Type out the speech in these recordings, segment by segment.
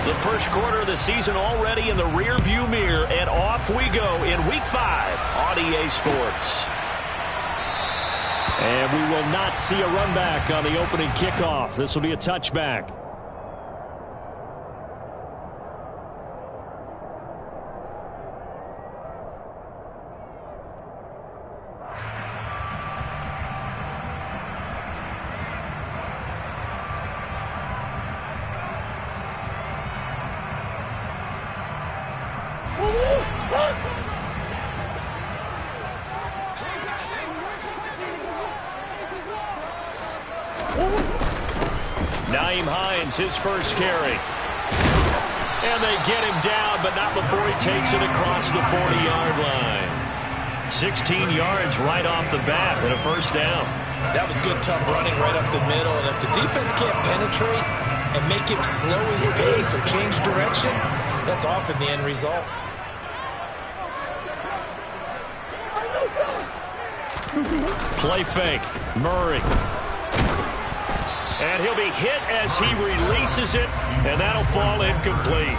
The first quarter of the season already in the rearview mirror, and off we go in Week 5 on EA Sports. And we will not see a run back on the opening kickoff. This will be a touchback. His first carry. And they get him down, but not before he takes it across the 40-yard line. 16 yards right off the bat and a first down. That was good, tough running right up the middle. And if the defense can't penetrate and make him slow his pace or change direction, that's often the end result. Play fake. Murray. And he'll be hit as he releases it, and that'll fall incomplete.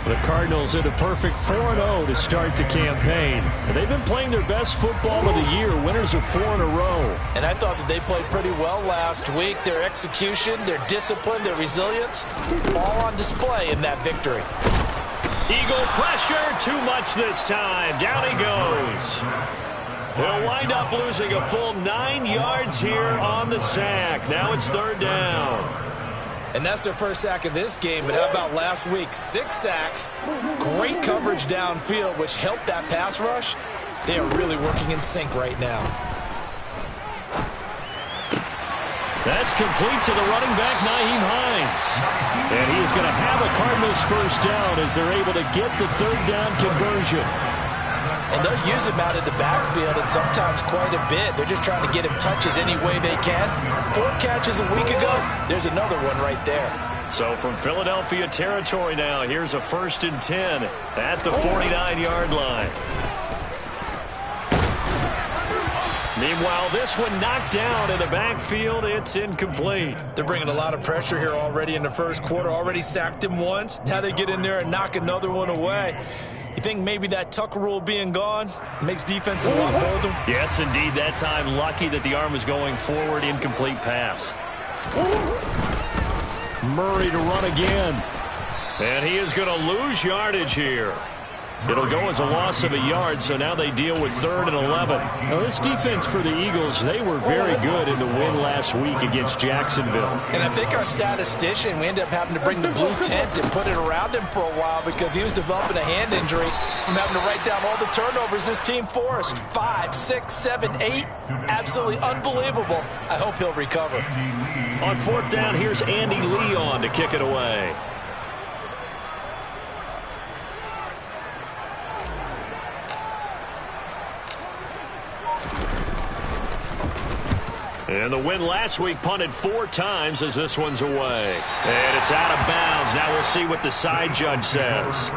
The Cardinals in a perfect 4-0 to start the campaign. And they've been playing their best football of the year, winners of 4 in a row. And I thought that they played pretty well last week. Their execution, their discipline, their resilience, all on display in that victory. Eagle pressure, too much this time. Down he goes. He'll wind up losing a full 9 yards here on the sack. Now it's third down. And that's their first sack of this game. But how about last week? 6 sacks, great coverage downfield, which helped that pass rush. They are really working in sync right now. That's complete to the running back, Nyheim Hines. And he is going to have a Cardinals first down as they're able to get the third down conversion. And they'll use him out of the backfield, and sometimes quite a bit. They're just trying to get him touches any way they can. 4 catches a week ago. There's another one right there. So from Philadelphia territory now, here's a 1st and 10 at the 49-yard line. Meanwhile, this one knocked down in the backfield. It's incomplete. They're bringing a lot of pressure here already in the first quarter. Already sacked him once. Now they get in there and knock another one away. You think maybe that Tucker rule being gone makes defenses a lot bolder? Yes, indeed. That time, lucky that the arm was going forward. Incomplete pass. Murray to run again. And he is going to lose yardage here. It'll go as a loss of a yard, so now they deal with 3rd and 11. Now, this defense for the Eagles, they were very good in the win last week against Jacksonville. And I think our statistician, we ended up having to bring the blue tent and put it around him for a while because he was developing a hand injury from having to write down all the turnovers this team forced. 5, 6, 7, 8. Absolutely unbelievable. I hope he'll recover. On 4th down, here's Andy Leon to kick it away. And the win last week punted 4 times as this one's away. And it's out of bounds. Now we'll see what the side judge says.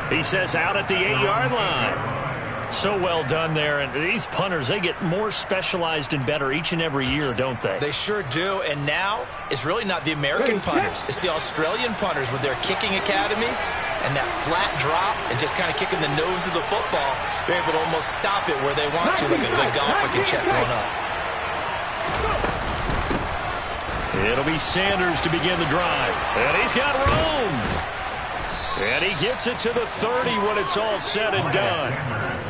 He says out at the 8-yard line. So well done there. And these punters, they get more specialized and better each and every year, don't they? They sure do. And now it's really not the American punters. It's the Australian punters with their kicking academies and that flat drop and just kind of kicking the nose of the football. They're able to almost stop it where they want to, like a good golfer can check one up. It'll be Sanders to begin the drive. And he's got room. And he gets it to the 30 when it's all said and done.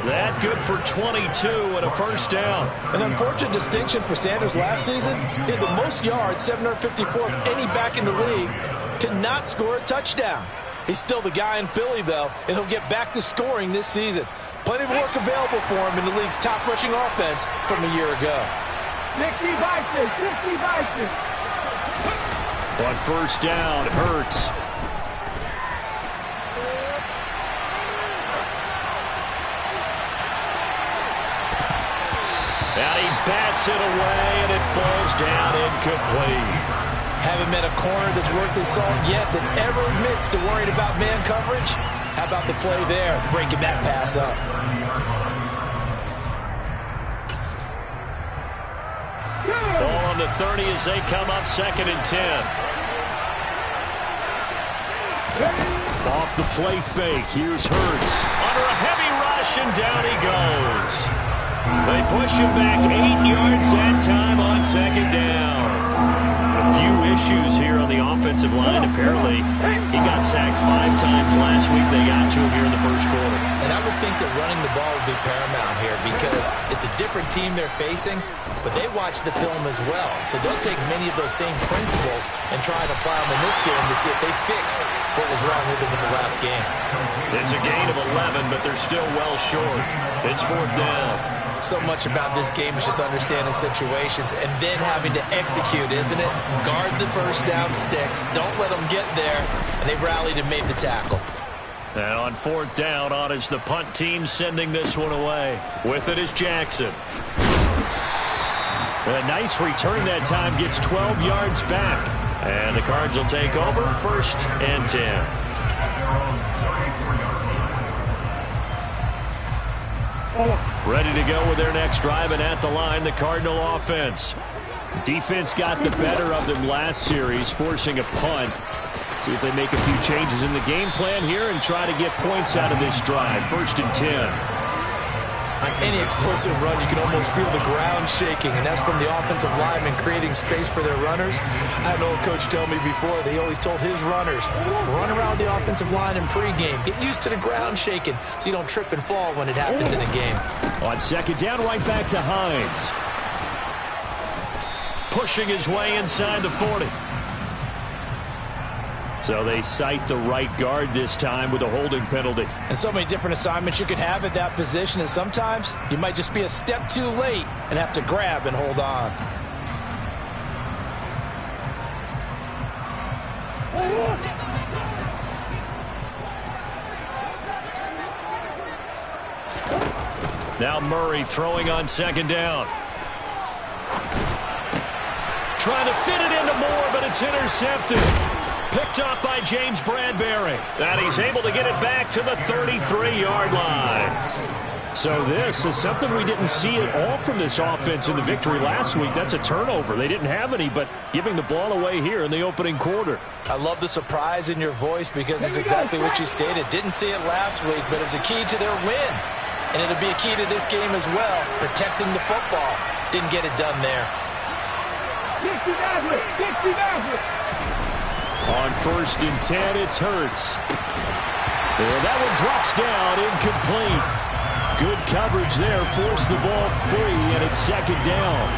That good for 22 and a first down. An unfortunate distinction for Sanders last season. He had the most yards, 754 of any back in the league, to not score a touchdown. He's still the guy in Philly, though, and he'll get back to scoring this season. Plenty of work available for him in the league's top rushing offense from a year ago. 60 Vikings, 60 Vikings. On first down, Hurts. And he bats it away, and it falls down incomplete. Haven't met a corner that's worth his salt yet that ever admits to worrying about man coverage. How about the play there, breaking that pass up? Ball on the 30 as they come up 2nd and 10. off the play fake. Here's Hurts. Under a heavy rush, and down he goes. They push him back 8 yards that time on second down. A few issues here on the offensive line. Apparently, he got sacked 5 times last week. They got to him here in the first quarter. And I would think that running the ball would be paramount here because it's a different team they're facing, but they watch the film as well. So they'll take many of those same principles and try to apply them in this game to see if they fixed what was wrong with them in the last game. It's a gain of 11, but they're still well short. It's 4th down. So much about this game is just understanding situations and then having to execute, isn't it? Guard the first down sticks. Don't let them get there. And they rallied and made the tackle. And on 4th down, on is the punt team sending this one away. With it is Jackson. A nice return that time, gets 12 yards back. And the Cards will take over, 1st and 10. Ready to go with their next drive, and at the line, the Cardinal offense. Defense got the better of them last series, forcing a punt. See if they make a few changes in the game plan here and try to get points out of this drive. 1st and 10. On any explosive run, you can almost feel the ground shaking, and that's from the offensive linemen creating space for their runners. I had an old coach tell me before, they always told his runners, run around the offensive line in pregame. Get used to the ground shaking so you don't trip and fall when it happens in a game. On 2nd down, right back to Hines. Pushing his way inside the 40. So they cite the right guard this time with a holding penalty. And so many different assignments you could have at that position, and sometimes you might just be a step too late and have to grab and hold on. Now Murray throwing on 2nd down. Trying to fit it into Moore, but it's intercepted. Picked up by James Bradbury. And he's able to get it back to the 33-yard line. So this is something we didn't see at all from this offense in the victory last week. That's a turnover. They didn't have any, but giving the ball away here in the opening quarter. I love the surprise in your voice because it's exactly what you stated. Didn't see it last week, but it's a key to their win. And it'll be a key to this game as well, protecting the football. Didn't get it done there. On 1st and 10, it's Hurts. And that one drops down, incomplete. Good coverage there, forced the ball free, and it's 2nd down.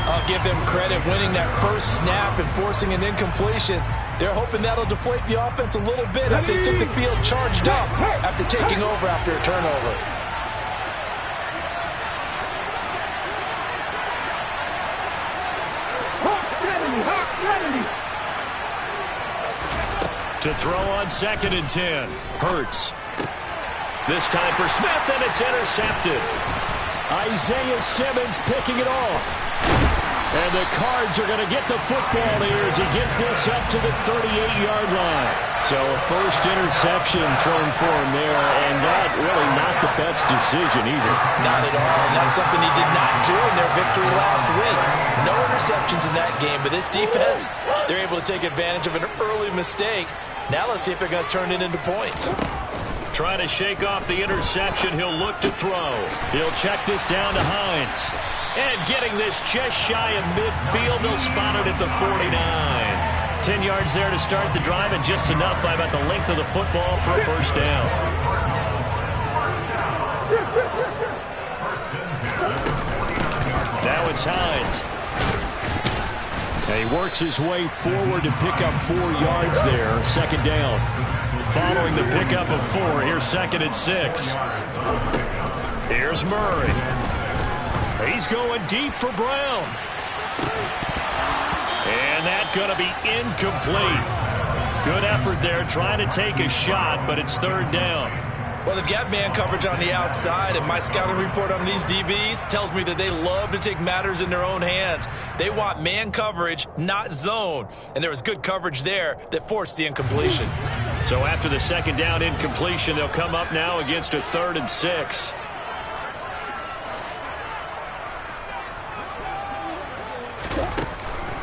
I'll give them credit winning that first snap and forcing an incompletion. They're hoping that'll deflate the offense a little bit after they took the field charged up after taking over after a turnover. To throw on 2nd and 10. Hurts. This time for Smith, and it's intercepted. Isaiah Simmons picking it off. And the Cards are going to get the football here as he gets this up to the 38-yard line. So a first interception thrown for him there, and that really not the best decision either. Not at all, and that's something he did not do in their victory last week. No interceptions in that game, but this defense, they're able to take advantage of an early mistake. Now let's see if they're going to turn it into points. Trying to shake off the interception, he'll look to throw. He'll check this down to Hines. And getting this just shy of midfield, they'll spot it at the 49. 10 yards there to start the drive, and just enough by about the length of the football for a first down. Now it's Hines. And he works his way forward to pick up 4 yards there. 2nd down. Following the pickup of 4, here's 2nd and 6. Here's Murray. He's going deep for Brown. And that's going to be incomplete. Good effort there trying to take a shot, but it's 3rd down. Well, they've got man coverage on the outside, and my scouting report on these DBs tells me that they love to take matters in their own hands. They want man coverage, not zone. And there was good coverage there that forced the incompletion. So after the 2nd down incompletion, they'll come up now against a 3rd and 6.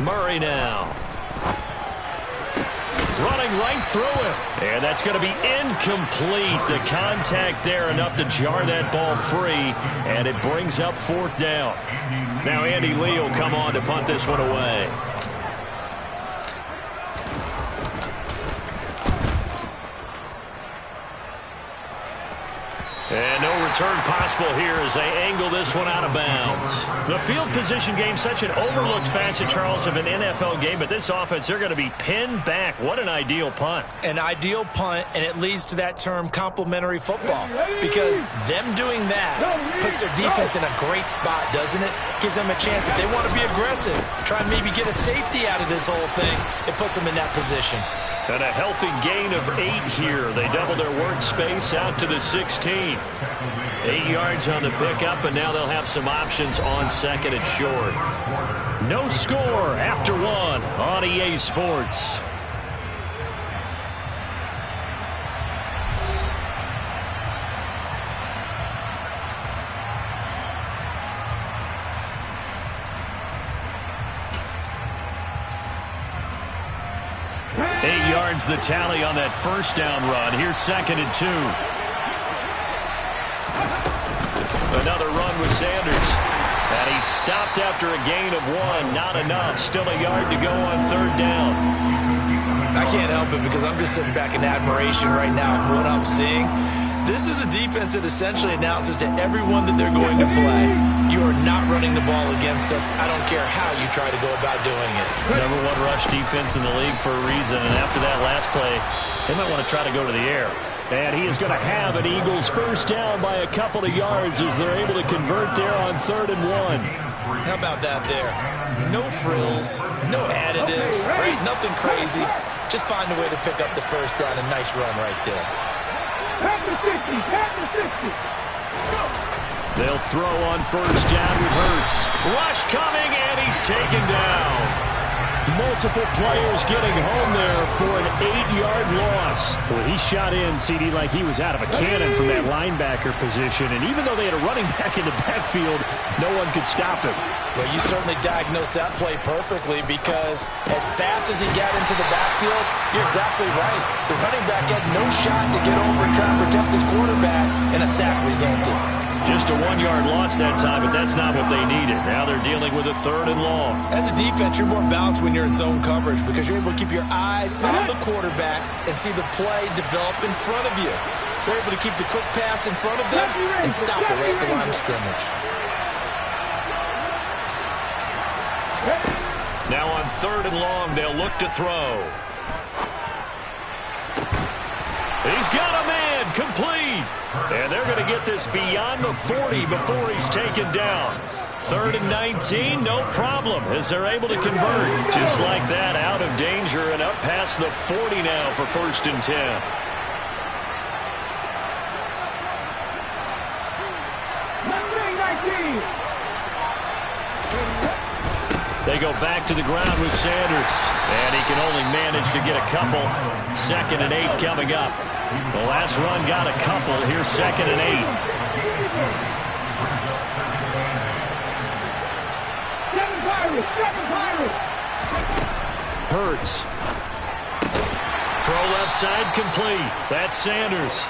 Murray now. running right through him. And that's going to be incomplete. The contact there enough to jar that ball free, and it brings up 4th down. Now Andy Lee will come on to punt this one away. And no return possible here as they angle this one out of bounds. The field position game, such an overlooked facet, Charles, of an NFL game, but this offense, they're going to be pinned back. What an ideal punt. An ideal punt, and it leads to that term complementary football, because them doing that puts their defense in a great spot, doesn't it? Gives them a chance, if they want to be aggressive, try and maybe get a safety out of this whole thing. It puts them in that position. And a healthy gain of 8 here. They double their workspace out to the 16. 8 yards on the pickup, and now they'll have some options on 2nd and short. No score after 1 on EA Sports. The tally on that 1st down run. Here's 2nd and 2. Another run with Sanders. And he's stopped after a gain of 1. Not enough. Still a yard to go on 3rd down. I can't help it because I'm just sitting back in admiration right now for what I'm seeing. This is a defense that essentially announces to everyone that they're going to play, you are not running the ball against us. I don't care how you try to go about doing it. Number 1 rush defense in the league for a reason, and after that last play, they might want to try to go to the air. And he is going to have an Eagles 1st down by a couple of yards as they're able to convert there on 3rd and 1. How about that there? No frills, no additives, right? Nothing crazy. Just find a way to pick up the 1st down. A nice run right there. Back to 60, back to 60. They'll throw on 1st down with Hurts. Rush coming, and he's taken down. Multiple players getting home there for an 8-yard loss. Well, he shot in, CD, like he was out of a cannon from that linebacker position. And even though they had a running back in the backfield, no one could stop him. Well, you certainly diagnosed that play perfectly, because as fast as he got into the backfield, you're exactly right. The running back had no shot to get over and try and protect his quarterback, and a sack resulted. Just a 1-yard loss that time, but that's not what they needed. Now they're dealing with a 3rd and long. As a defense, you're more balanced when you're in zone coverage because you're able to keep your eyes on the quarterback and see the play develop in front of you. You're able to keep the quick pass in front of them and stop it right at the line of scrimmage. Now on 3rd and long, they'll look to throw. He's got a man, complete. And they're going to get this beyond the 40 before he's taken down. 3rd and 19, no problem, as they're able to convert. Just like that, out of danger and up past the 40 now for 1st and 10. They go back to the ground with Sanders, and he can only manage to get a couple. 2nd and 8 coming up. The last run got a couple. Here's 2nd and 8. 7 Pirates, 7 Pirates. Hurts. Throw left side complete. That's Sanders.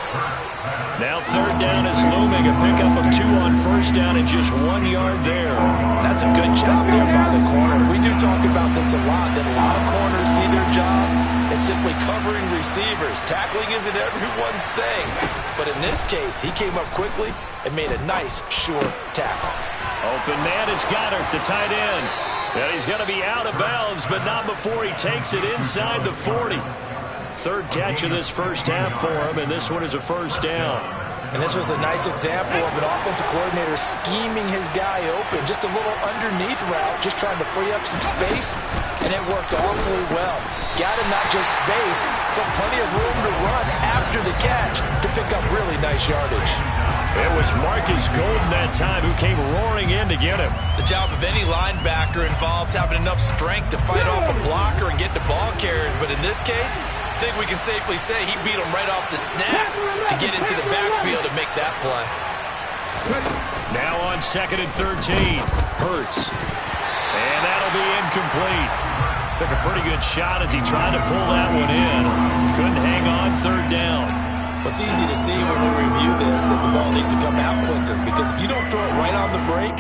Now 3rd down is looming. A pickup of 2 on 1st down and just 1 yard there. That's a good job there by the corner. We do talk about this a lot, that a lot of corners see their job as simply covering receivers. Tackling isn't everyone's thing. But in this case, he came up quickly and made a nice, sure tackle. Open man is Goddard, the tight end. And he's going to be out of bounds, but not before he takes it inside the 40. 3rd catch of this 1st half for him, and this one is a 1st down. And this was a nice example of an offensive coordinator scheming his guy open. Just a little underneath route, just trying to free up some space, and it worked awfully well. Got him not just space, but plenty of room to run after the catch to pick up really nice yardage. It was Marcus Golden that time who came roaring in to get him. The job of any linebacker involves having enough strength to fight off a blocker and get to ball carriers, but in this case, I think we can safely say he beat him right off the snap to get into the backfield and make that play. Now on 2nd and 13, Hurts. And that'll be incomplete. Took a pretty good shot as he tried to pull that one in. Couldn't hang on third down. It's easy to see when we review this that the ball needs to come out quicker, because if you don't throw it right on the break,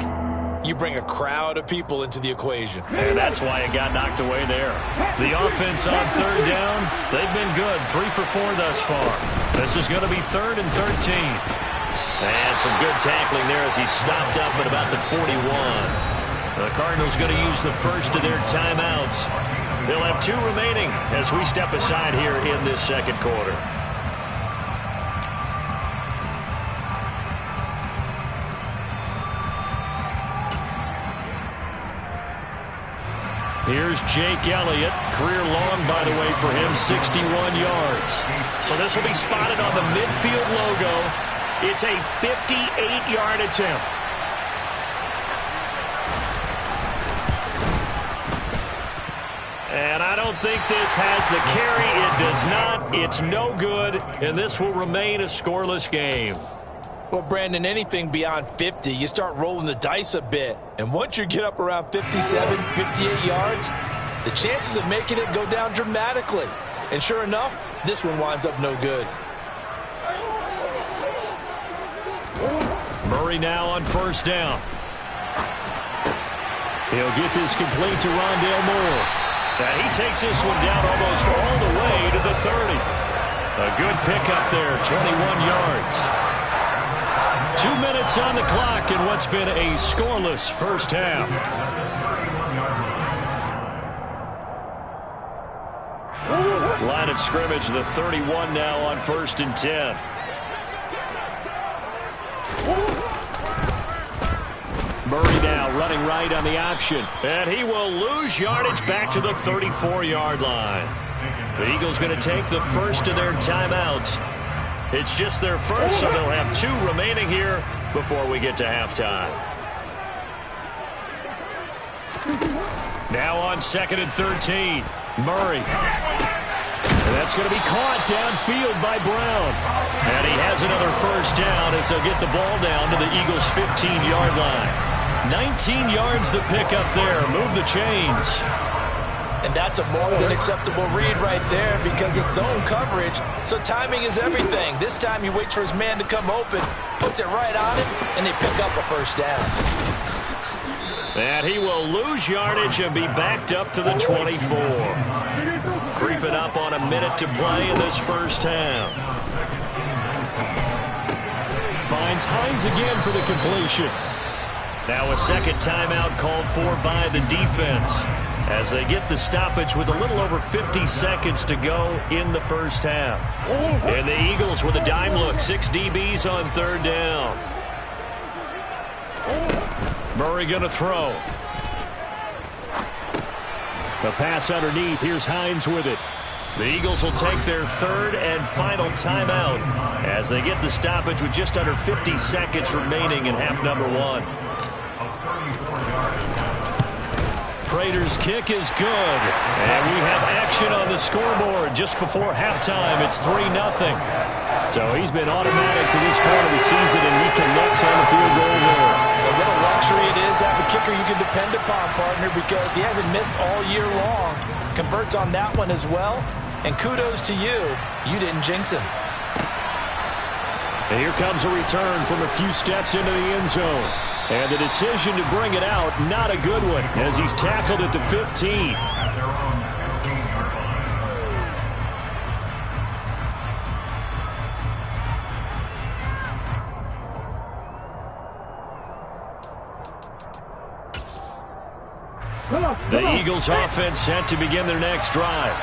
you bring a crowd of people into the equation. And that's why it got knocked away there. The offense on third down, they've been good. 3 for 4 thus far. This is going to be 3rd and 13. And some good tackling there as he stopped up at about the 41. The Cardinals going to use the first of their timeouts. They'll have 2 remaining as we step aside here in this second quarter. Here's Jake Elliott. Career long, by the way, for him, 61 yards. So this will be spotted on the midfield logo. It's a 58-yard attempt. And I don't think this has the carry. It does not. It's no good. And this will remain a scoreless game. Well, Brandon, anything beyond 50, you start rolling the dice a bit. And once you get up around 57, 58 yards, the chances of making it go down dramatically. And sure enough, this one winds up no good. Murray now on first down. He'll get this complete to Rondale Moore. And he takes this one down almost all the way to the 30. A good pickup there, 21 yards. 2 minutes on the clock in what's been a scoreless first half. Line of scrimmage, the 31 now on 1st and 10. Murray now running right on the option. And he will lose yardage back to the 34-yard line. The Eagles going to take the first of their timeouts. It's just their first, so they'll have 2 remaining here before we get to halftime. Now on 2nd and 13, Murray. And that's going to be caught downfield by Brown. And he has another first down as they'll get the ball down to the Eagles' 15-yard line. 19 yards the pick up there. Move the chains. And that's a more than acceptable read right there because it's zone coverage, so timing is everything. This time he waits for his man to come open, puts it right on him, and they pick up a first down. And he will lose yardage and be backed up to the 24. Creeping up on a minute to play in this first half. Finds Hines again for the completion. Now a second timeout called for by the defense as they get the stoppage with a little over 50 seconds to go in the first half. And the Eagles with a dime look, 6 DBs on third down. Murray going to throw. The pass underneath. Here's Hines with it. The Eagles will take their 3rd and final timeout as they get the stoppage with just under 50 seconds remaining in half number 1. Prater's kick is good. And we have action on the scoreboard just before halftime. It's 3-0. So he's been automatic to this point of the season, and he connects on the field goal there. And what a luxury it is to have a kicker you can depend upon, partner, because he hasn't missed all year long. Converts on that one as well. And kudos to you. You didn't jinx him. And here comes a return from a few steps into the end zone. And the decision to bring it out, not a good one, as he's tackled at the 15. The Eagles offense set to begin their next drive.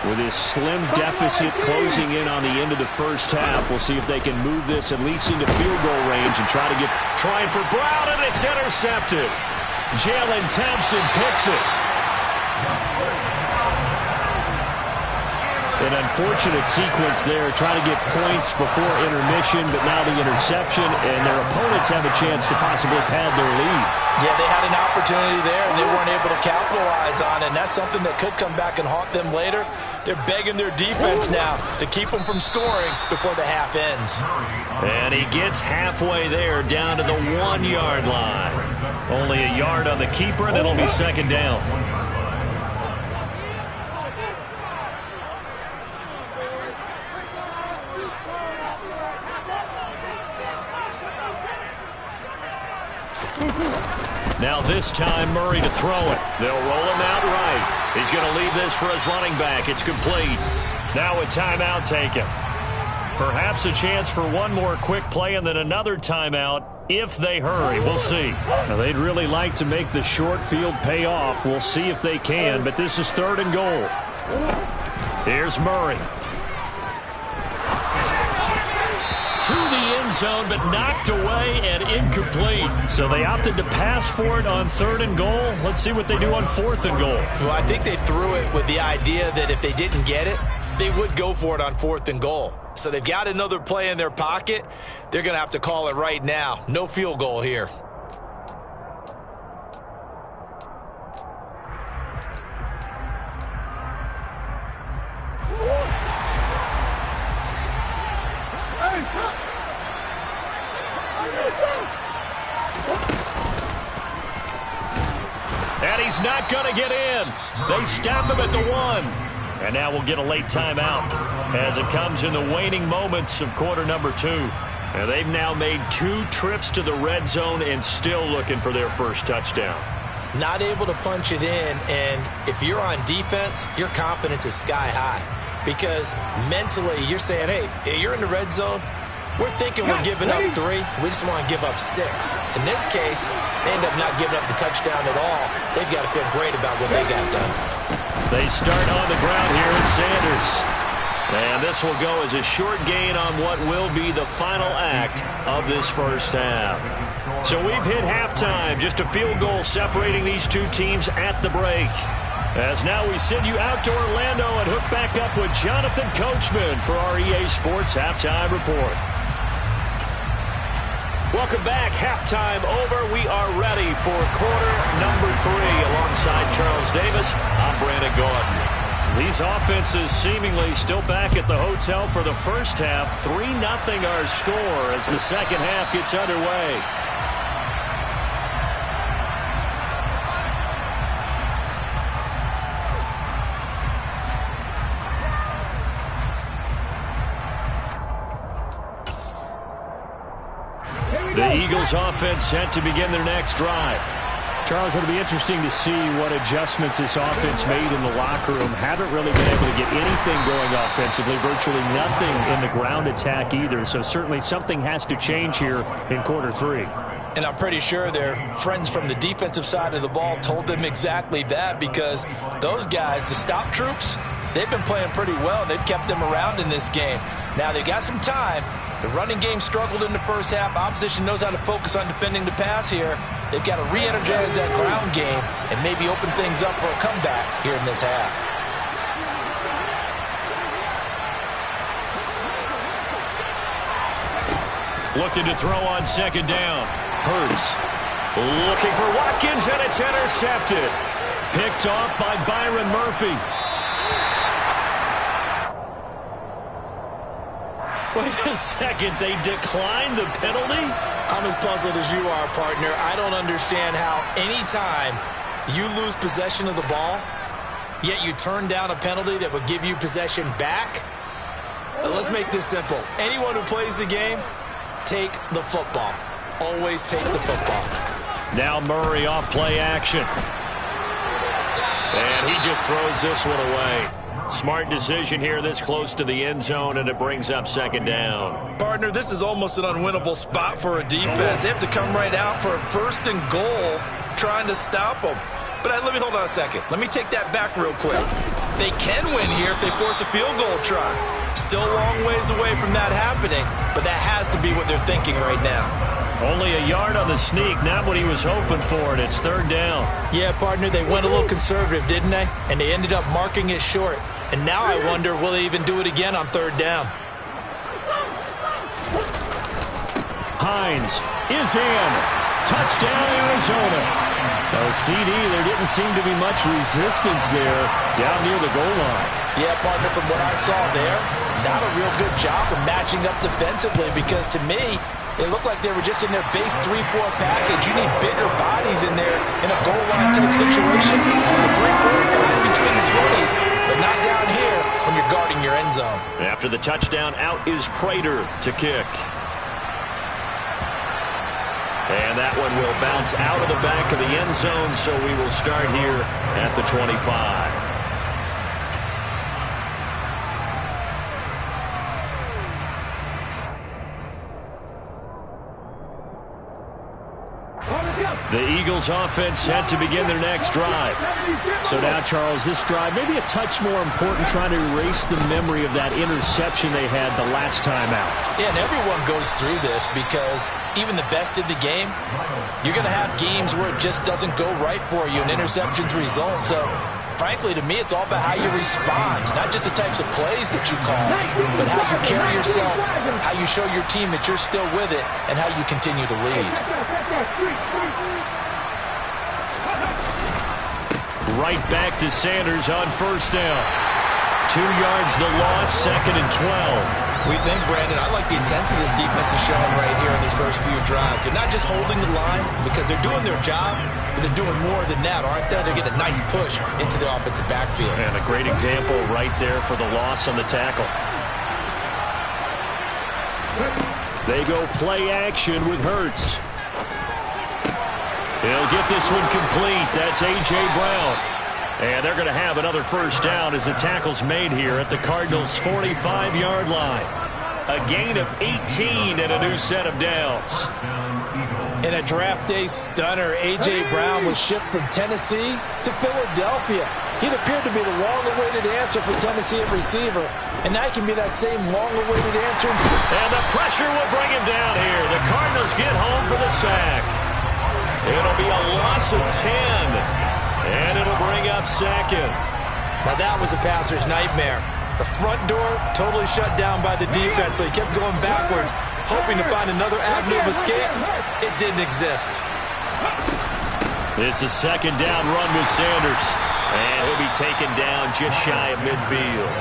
With his slim deficit closing in on the end of the first half, we'll see if they can move this at least into field goal range and trying for Brown, and it's intercepted. Jalen Thompson picks it. An unfortunate sequence there, trying to get points before intermission, but now the interception, and their opponents have a chance to possibly pad their lead. Yeah, they had an opportunity there, and they weren't able to capitalize on it, and that's something that could come back and haunt them later. They're begging their defense now to keep them from scoring before the half ends. And he gets halfway there, down to the 1-yard line. Only a yard on the keeper, and it'll be second down. Now this time, Murray to throw it. They'll roll him out right. He's going to leave this for his running back. It's complete. Now a timeout taken. Perhaps a chance for one more quick play and then another timeout if they hurry. We'll see. Now, they'd really like to make the short field pay off. We'll see if they can, but this is 3rd and goal. Here's Murray. To the end zone, but knocked away and incomplete. So they opted to pass for it on 3rd and goal. Let's see what they do on 4th and goal. Well, I think they threw it with the idea that if they didn't get it, they would go for it on 4th and goal. So they've got another play in their pocket. They're going to have to call it right now. No field goal here. And he's not going to get in. They stop him at the 1. And now we'll get a late timeout as it comes in the waning moments of quarter number 2. And they've now made 2 trips to the red zone and still looking for their first touchdown. Not able to punch it in, and if you're on defense, your confidence is sky high. Because mentally, you're saying, hey, you're in the red zone. We're thinking we're giving up 3. We just want to give up 6. In this case, they end up not giving up the touchdown at all. They've got to feel great about what they got done. They start on the ground here at Sanders. And this will go as a short gain on what will be the final act of this first half. So we've hit halftime. Just a field goal separating these two teams at the break. As now we send you out to Orlando and hook back up with Jonathan Coachman for our EA Sports Halftime Report. Welcome back. Halftime over. We are ready for quarter number 3. Alongside Charles Davis, I'm Brandon Gordon. These offenses seemingly still back at the hotel for the first half. 3-0 our score as the second half gets underway. The Eagles offense set to begin their next drive. Charles, it'll be interesting to see what adjustments this offense made in the locker room. Haven't really been able to get anything going offensively, virtually nothing in the ground attack either. So certainly something has to change here in quarter 3. And I'm pretty sure their friends from the defensive side of the ball told them exactly that, because those guys, the stop troops, they've been playing pretty well. They've kept them around in this game. Now they got some time. The running game struggled in the first half. Opposition knows how to focus on defending the pass here. They've got to re-energize that ground game and maybe open things up for a comeback here in this half. Looking to throw on second down. Hurts. Looking for Watkins, and it's intercepted. Picked off by Byron Murphy. Wait a second, they declined the penalty? I'm as puzzled as you are, partner. I don't understand how anytime you lose possession of the ball, yet you turn down a penalty that would give you possession back. Let's make this simple. Anyone who plays the game, take the football. Always take the football. Now Murray off play action. And he just throws this one away. Smart decision here this close to the end zone, and it brings up second down. Partner, this is almost an unwinnable spot for a defense. They have to come right out for a 1st and goal trying to stop them. But let me hold on a second. Let me take that back real quick. They can win here if they force a field goal try. Still a long ways away from that happening, but that has to be what they're thinking right now. Only a yard on the sneak, not what he was hoping for, and it's 3rd down. Yeah, partner, they went a little conservative, didn't they? And they ended up marking it short. And now I wonder, will they even do it again on 3rd down? Hines is in. Touchdown, Arizona. No CD, there didn't seem to be much resistance there down near the goal line. Yeah, partner, from what I saw there, not a real good job of matching up defensively, because to me, it looked like they were just in their base 3-4 package. You need bigger bodies in there in a goal line type situation. The 3-4 fine between the 20s, but not down here when you're guarding your end zone. After the touchdown, out is Prater to kick. And that one will bounce out of the back of the end zone, so we will start here at the 25. The Eagles offense set to begin their next drive. So now, Charles, this drive maybe a touch more important, trying to erase the memory of that interception they had the last time out. Yeah, and everyone goes through this because even the best in the game, you're going to have games where it just doesn't go right for you and interceptions result. So, frankly, to me, it's all about how you respond, not just the types of plays that you call, but how you carry yourself, how you show your team that you're still with it, and how you continue to lead. Right back to Sanders on first down. 2 yards the loss, 2nd and 12. We think, Brandon, I like the intensity this defense is showing right here in these first few drives. They're not just holding the line because they're doing their job, but they're doing more than that, aren't they? They're getting a nice push into the offensive backfield. And a great example right there for the loss on the tackle. They go play action with Hurts. He'll get this one complete. That's A.J. Brown. And they're going to have another first down as the tackle's made here at the Cardinals' 45-yard line. A gain of 18 and a new set of downs. In a draft day stunner, A.J. Brown was shipped from Tennessee to Philadelphia. He'd appeared to be the long-awaited answer for Tennessee at receiver, and now he can be that same long-awaited answer. And the pressure will bring him down here. The Cardinals get home for the sack. It'll be a loss of 10, and it'll bring up 2nd. Now that was a passer's nightmare. The front door totally shut down by the defense, so he kept going backwards, hoping to find another avenue of escape. It didn't exist. It's a 2nd down run with Sanders, and he'll be taken down just shy of midfield.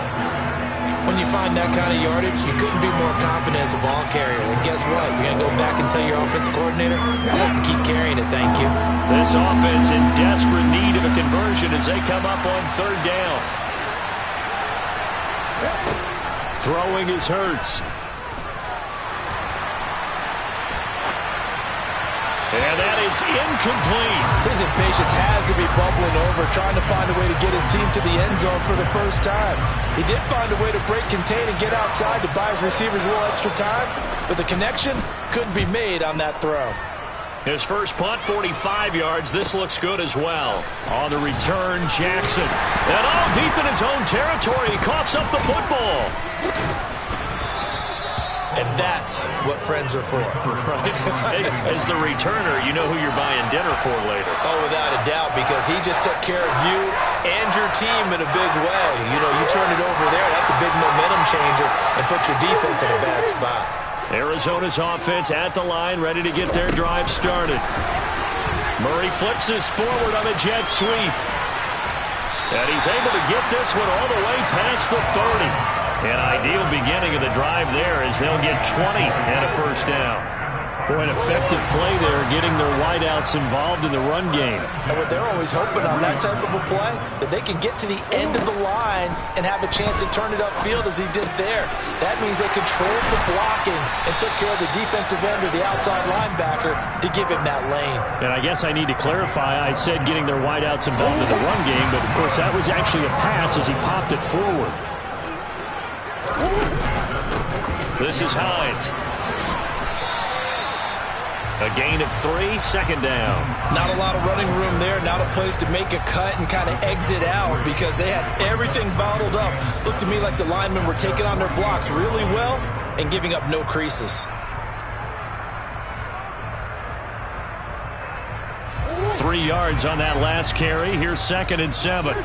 When you find that kind of yardage, you couldn't be more confident as a ball carrier. And guess what? You're going to go back and tell your offensive coordinator, I'd like to keep carrying it, thank you. This offense in desperate need of a conversion as they come up on 3rd down. Throwing is Hurts. And that is incomplete. His impatience has to be bubbling over, trying to find a way to get his team to the end zone for the first time. He did find a way to break, contain, and get outside to buy his receivers a little extra time, but the connection couldn't be made on that throw. His first punt, 45 yards. This looks good as well. On the return, Jackson. And all deep in his own territory, he coughs up the football. And that's what friends are for. As the returner, you know who you're buying dinner for later. Oh, without a doubt, because he just took care of you and your team in a big way. You know, you turn it over there, that's a big momentum changer and put your defense in a bad spot. Arizona's offense at the line, ready to get their drive started. Murray flips this forward on a jet sweep. And he's able to get this one all the way past the 30. An ideal beginning of the drive there as they'll get 20 and a first down. Boy, an effective play there, getting their wideouts involved in the run game. And what they're always hoping on that type of a play, that they can get to the end of the line and have a chance to turn it upfield as he did there. That means they controlled the blocking and took care of the defensive end or the outside linebacker to give him that lane. And I guess I need to clarify, I said getting their wideouts involved in the run game, but of course that was actually a pass as he popped it forward. This is Hines. A gain of 3, 2nd down. Not a lot of running room there, not a place to make a cut and kind of exit out because they had everything bottled up. Looked to me like the linemen were taking on their blocks really well and giving up no creases. 3 yards on that last carry. Here's 2nd and 7.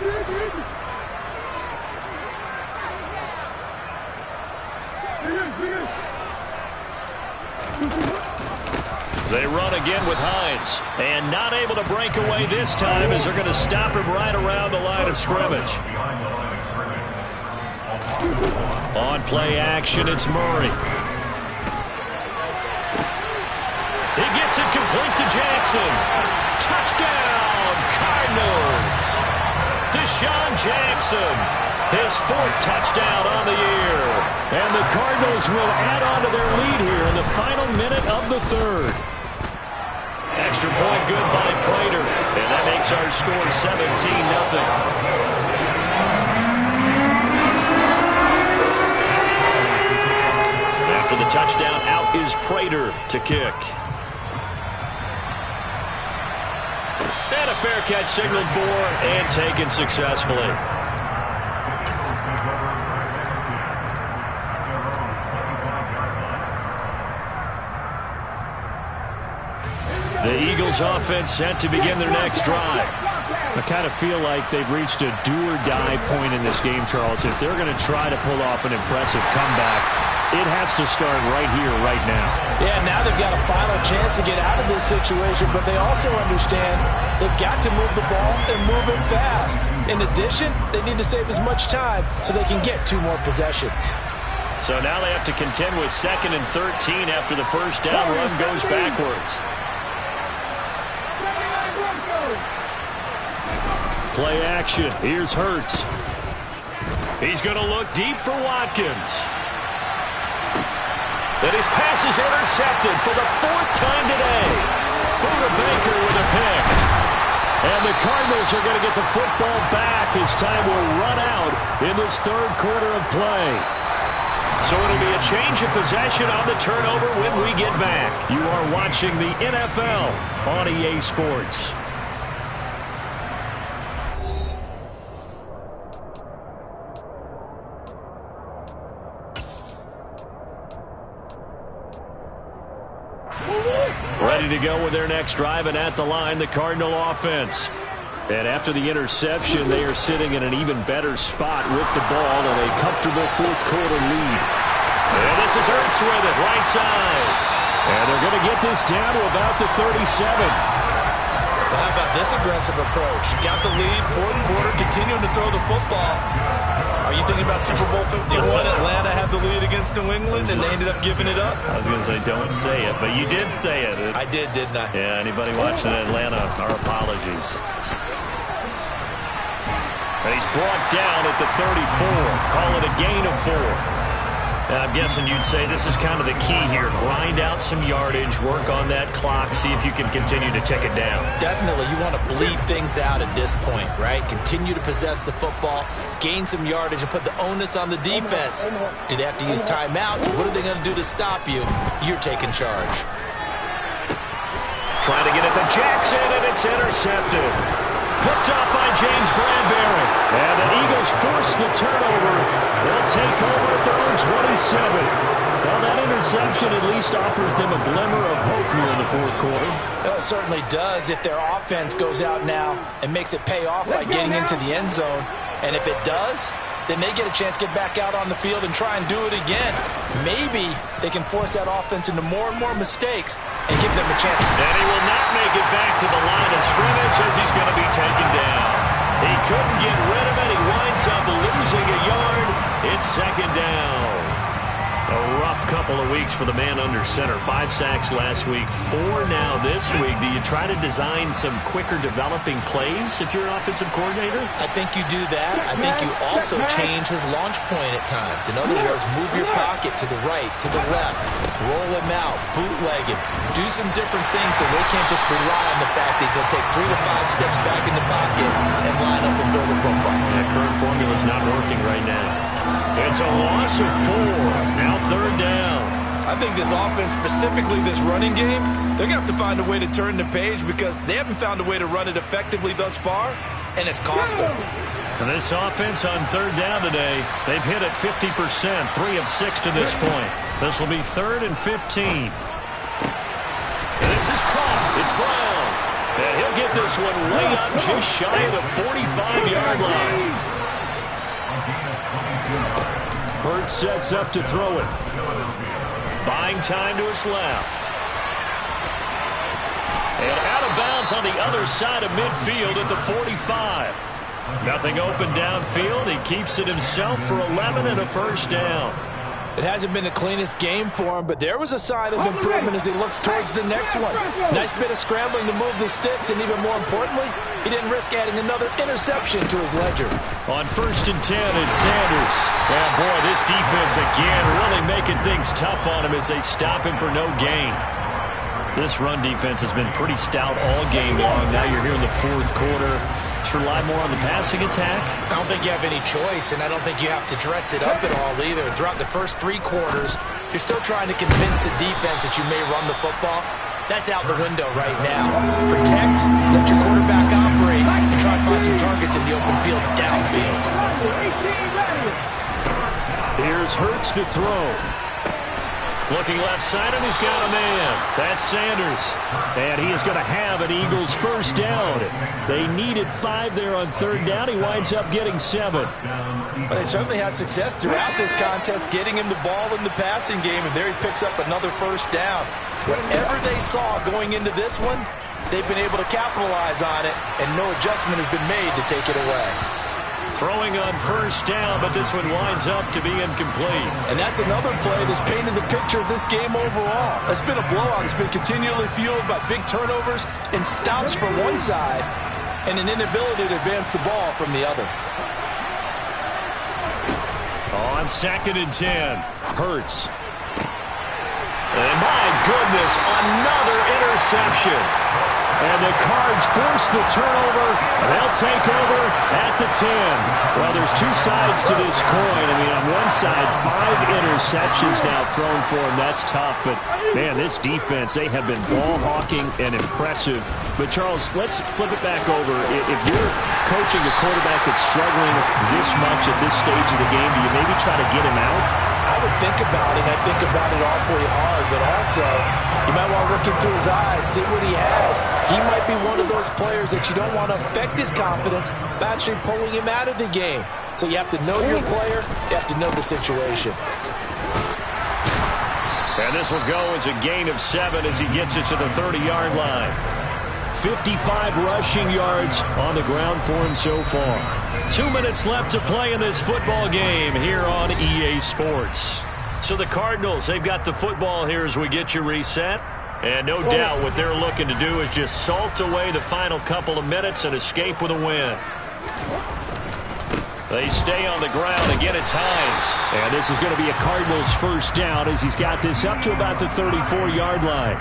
They run again with Hines. And not able to break away this time as they're going to stop him right around the line of scrimmage. On play action, it's Murray. He gets it complete to Jackson. Touchdown, Cardinals. Deshaun Jackson, his 4th touchdown on the year. And the Cardinals will add on to their lead here in the final minute of the 3rd. extra point good by Prater. And that makes our score 17-0. After the touchdown, out is Prater to kick. And a fair catch signaled for and taken successfully. The Eagles offense set to begin their next drive. I kind of feel like they've reached a do-or-die point in this game, Charles. If they're going to try to pull off an impressive comeback, it has to start right here, right now. Yeah, now they've got a final chance to get out of this situation, but they also understand they've got to move the ball and move it fast. In addition, they need to save as much time so they can get 2 more possessions. So now they have to contend with 2nd and 13 after the first down run goes backwards. Play action. Here's Hurts. He's going to look deep for Watkins. And his pass is intercepted for the 4th time today. Buda Baker with a pick. And the Cardinals are going to get the football back as time will run out in this 3rd quarter of play. So it'll be a change of possession on the turnover when we get back. You are watching the NFL on EA Sports. Ready to go with their next drive, and at the line, the Cardinal offense. And after the interception, they are sitting in an even better spot with the ball and a comfortable 4th quarter lead. And this is Hurts with it, right side. And they're going to get this down to about the 37. Well, how about this aggressive approach? Got the lead, 4th quarter, continuing to throw the football. Are you thinking about Super Bowl 51? Atlanta had the lead against New England, and they ended up giving it up? I was going to say, don't say it, but you did say it. I did, didn't I? Yeah, anybody watching Atlanta, our apologies. And he's brought down at the 34. Call it a gain of 4. I'm guessing you'd say this is kind of the key here. Grind out some yardage, work on that clock, see if you can continue to tick it down. Definitely. You want to bleed things out at this point, right? Continue to possess the football, gain some yardage, and put the onus on the defense. Do they have to use timeouts? What are they going to do to stop you? You're taking charge. Trying to get it to Jackson, and it's intercepted. Picked up by James Bradbury. And the Eagles force the turnover. They'll take over at their own 27. Well, that interception at least offers them a glimmer of hope here in the 4th quarter. Well, it certainly does if their offense goes out now and makes it pay off by getting into the end zone. And if it does, then they get a chance to get back out on the field and try and do it again. Maybe they can force that offense into more and more mistakes and give them a chance. And he will not make it back to the line of scrimmage as he's going to be taken down. He couldn't get rid of it. He winds up losing a yard. It's 2nd down. A rough couple of weeks for the man under center. 5 sacks last week, 4 now this week. Do you try to design some quicker developing plays if you're an offensive coordinator? I think you do that. I think you also change his launch point at times. In other words, move your pocket to the right, to the left, roll him out, bootleg him, do some different things so they can't just rely on the fact that he's going to take 3 to 5 steps back in the pocket and line up and throw the football. That current formula is not working right now. It's a loss of 4. Now 3rd down. I think this offense, specifically this running game, they're going to have to find a way to turn the page because they haven't found a way to run it effectively thus far, and it's cost them. And this offense on 3rd down today, they've hit it 50%, 3 of 6 to this point. This will be 3rd and 15. This is caught. It's Brown. And he'll get this one way up just shy of the 45-yard line. Hurts sets up to throw it. Buying time to his left. And out of bounds on the other side of midfield at the 45. Nothing open downfield. He keeps it himself for 11 and a 1st down. It hasn't been the cleanest game for him, but there was a sign of improvement as he looks towards the next one. Nice bit of scrambling to move the sticks, and even more importantly, he didn't risk adding another interception to his ledger. On 1st and 10, it's Sanders. And boy, this defense again really making things tough on him as they stop him for no gain. This run defense has been pretty stout all game long. Now you're here in the fourth quarter. Should rely more on the passing attack? I don't think you have any choice, and I don't think you have to dress it up at all either. Throughout the first 3 quarters, you're still trying to convince the defense that you may run the football. That's out the window right now. Protect, let your quarterback operate, and try to find some targets in the open field downfield. Here's Hurts to throw. Looking left side, and he's got a man. That's Sanders. And he is going to have an Eagles first down. They needed 5 there on third down. He winds up getting 7. Well, they certainly had success throughout this contest, getting him the ball in the passing game, and there he picks up another first down. Whatever they saw going into this one, they've been able to capitalize on it, and no adjustment has been made to take it away. Throwing on first down, but this one winds up to be incomplete. And that's another play that's painted the picture of this game overall. It's been a blowout. It's been continually fueled by big turnovers and stops from one side and an inability to advance the ball from the other. On 2nd and 10, Hurts. And my goodness, another interception. And the Cards force the turnover. They'll take over at the 10. Well, there's 2 sides to this coin. I mean, on one side, 5 interceptions now thrown for him. That's tough. But, man, this defense, they have been ball hawking and impressive. But, Charles, let's flip it back over. If you're coaching a quarterback that's struggling this much at this stage of the game, do you maybe try to get him out? I would think about it, and I think about it awfully hard, but also you might want to look into his eyes, see what he has. He might be one of those players that you don't want to affect his confidence by actually pulling him out of the game. So you have to know your player, you have to know the situation. And this will go as a gain of 7 as he gets it to the 30-yard line. 55 rushing yards on the ground for him so far. 2 minutes left to play in this football game here on EA Sports. So the Cardinals, they've got the football here as we get you reset. And no doubt what they're looking to do is just salt away the final couple of minutes and escape with a win. They stay on the ground. Again, it's Hines. And this is going to be a Cardinals first down as he's got this up to about the 34-yard line.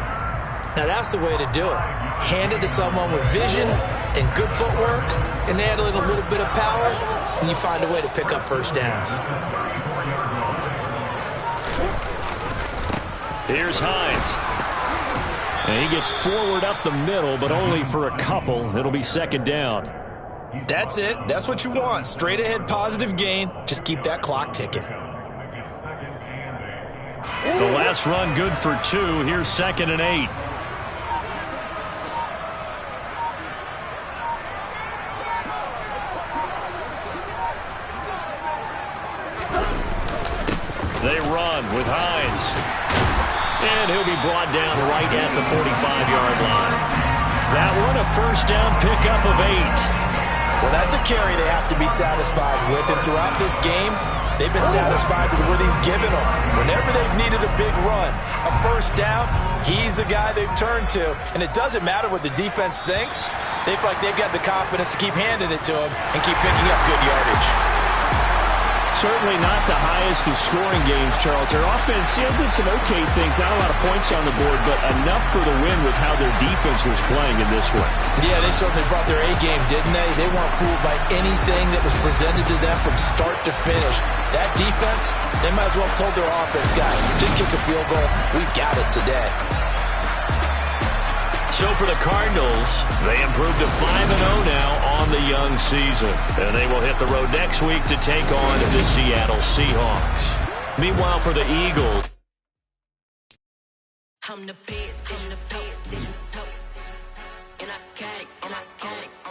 Now that's the way to do it. Hand it to someone with vision and good footwork, and add in a little bit of power, and you find a way to pick up first downs. Here's Hines. And he gets forward up the middle, but only for a couple. It'll be 2nd down. That's it. That's what you want. Straight ahead positive gain. Just keep that clock ticking. The last run good for 2. Here's 2nd and 8. They run with Hines. And he'll be brought down right at the 45-yard line. That one a first down pickup of 8. Well, that's a carry they have to be satisfied with. And throughout this game, they've been satisfied with what he's given them. Whenever they've needed a big run, a first down, he's the guy they've turned to. And it doesn't matter what the defense thinks. They feel like they've got the confidence to keep handing it to him and keep picking up good yardage. Certainly not the highest of scoring games, Charles. Their offense did some okay things. Not a lot of points on the board, but enough for the win with how their defense was playing in this one. Yeah, they certainly brought their A-game, didn't they? They weren't fooled by anything that was presented to them from start to finish. That defense, they might as well have told their offense, guys, just kick a field goal. We've got it today. So for the Cardinals, they improved to 5-0 now on the young season. And they will hit the road next week to take on the Seattle Seahawks. Meanwhile, for the Eagles, I'm the best, and I got it, and I got it.